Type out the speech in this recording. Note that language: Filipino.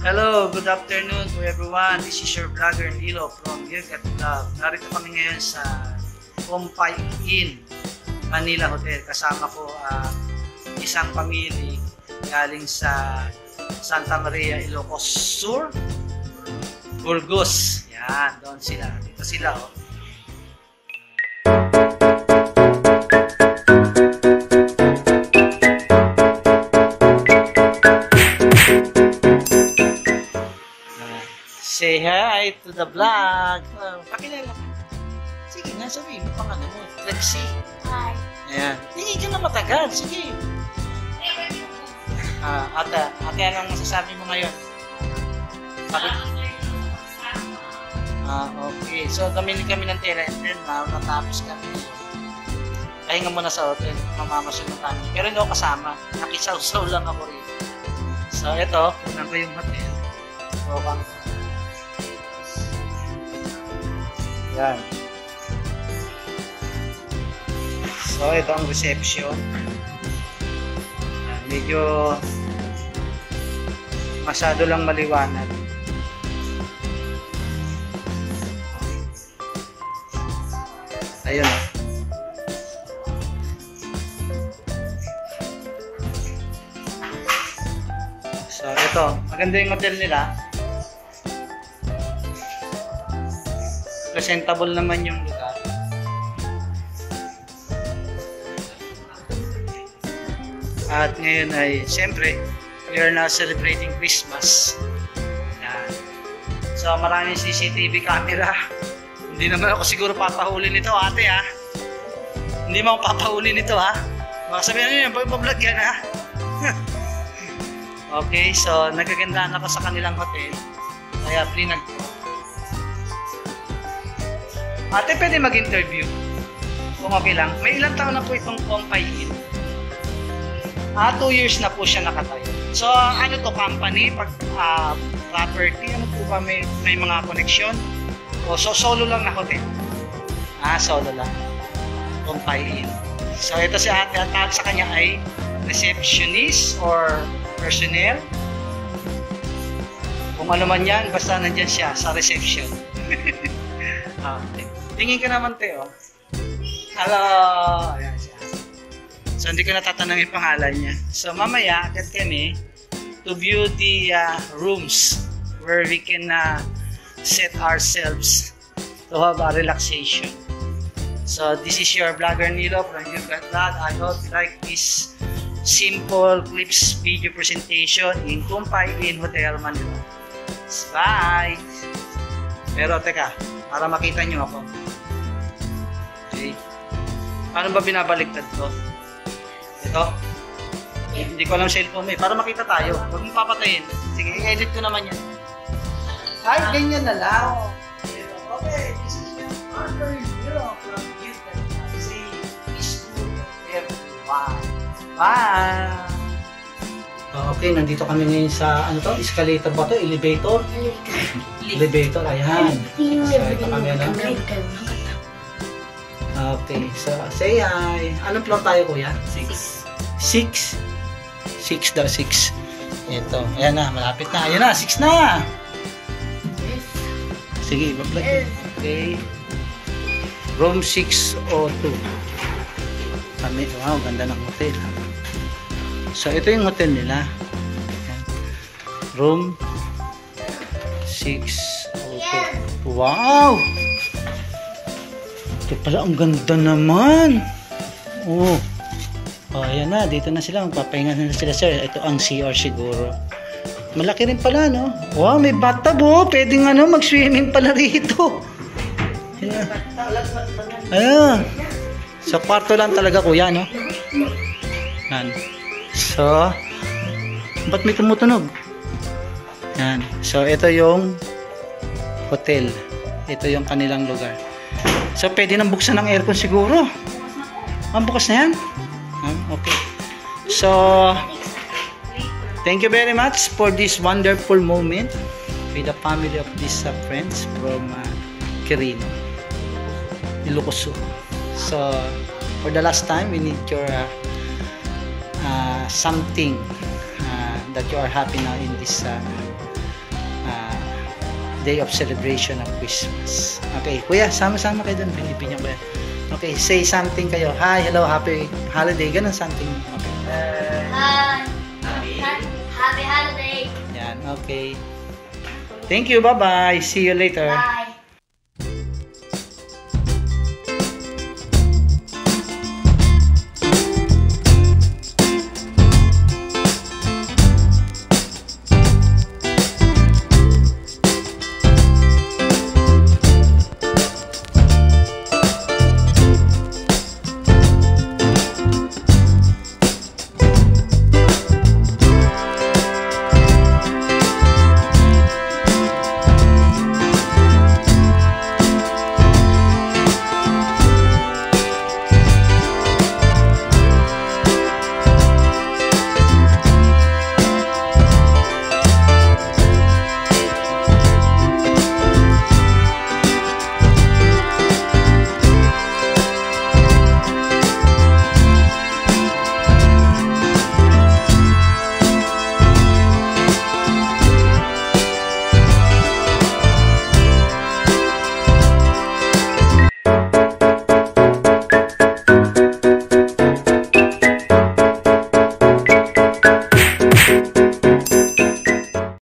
Hello, good afternoon to everyone. This is your vlogger Nilo from Gilgat Vlog. Narito kami ngayon sa Kompay Inn, Manila Hotel. Kasama ko isang pamilya galing sa Santa Maria, Ilocos Sur, Burgos. Yan, doon sila. Dito sila, oh. Say hi to the vlog. Pakilala ka. Sige nga, sabihin mo pang ano mo. Lexi. Hi. Ayan. Hindi ka na matagal. Sige. Ate, anong masasabi mo ngayon? Okay. So, damili kami ng tela and then natapos kami. Pahinga muna sa hotel. Mamamasyal kami. Pero hindi ako kasama. Nakisaw-saw lang ako rin. So, ito. Kunan ko yung hotel. So, yan. So, ito ang reception. Yan. Medyo masyado lang maliwanag. Ayun. So, ito. Maganda yung hotel nila. Presentable naman yung lugar. At ngayon ay, siyempre, we are now celebrating Christmas. Yan. So, maraming CCTV camera. Hindi naman ako siguro papahuli nito, ate, ha? Hindi mo ako papahuli nito, ha? Baka sabihin nyo yun, pag-vlog yan, ha? Okay, so, nagagandaan ako sa kanilang hotel. Kaya, plinag ko. Ate, pwede mag-interview? Kung okay lang. May ilang taon na po itong Kompay Inn? 2 years na po siya nakatayo. So, ano to company? Pag property, ano po ba? May mga connection? O, so, solo lang na hotel? Solo lang. Kompay Inn. So, ito si ate. Ang tawag sa kanya ay receptionist or personnel. Kung ano man yan, basta nandyan siya sa reception. Tingin ka naman, Teo. Hello! Ayan siya. So, hindi ko natatanong yung pangalan niya. So, mamaya, agad kami to view the rooms where we can set ourselves to have a relaxation. So, this is your vlogger Nilo from Gilgat Vlog. I hope you like this simple clips video presentation in Kompay Inn Hotel Manila. Bye! Pero, teka. Para makita nyo ako. Okay. Paano ba binabaliktad to? Ito. Hindi ko alam cellphone mo eh. Para makita tayo. Huwag mong papatayin. Sige, i-edit ko naman yan. Ay, ganyan na lang. Okay, this is your partner from Gilgat. Say, peaceful everyone. Bye! Okay, nandito kami ngayon sa, ano to? Escalator ba to? Elevator? Elevator, ayan. So, ito kami, ano? Okay, so, say hi. Anong floor tayo, kuya? 6. 6? 6 daw, 6. Ito, ayan na, malapit na. Ayan na, 6 na! Sige, iba-vlog. Okay. Room 602. Kami, wow, ganda ng hotel. So, ito yung hotel nila. Ayan. Room 602. Wow! Ito pala, ang ganda naman. Oh, ayan na. Dito na sila. Magpapahinga na sila, sir. Ito ang CR siguro. Malaki rin pala, no? Wow, may bathtub, oh. Pwedeng mag-swimming pala rito. Ayan. Ayan. Sa kwarto lang talaga, kuya, no? Ayan. So, ba't may tumutunog? Yan. So, ito yung hotel. Ito yung kanilang lugar. So, pwede nang buksan ng aircon siguro. Bukas na yan? Okay. So, thank you very much for this wonderful moment with the family of these friends from Quirino, Ilocos Sur. So, for the last time, we need your something that you are happy now in this day of celebration of Christmas. Okay, kuya, sama-sama kayo dun. Binibigyan ko yan. Okay, say something kayo. Hi, hello, happy holiday. Ganun something. Okay. Hi. Happy holiday. Yan, okay. Thank you, bye-bye. See you later. Bye.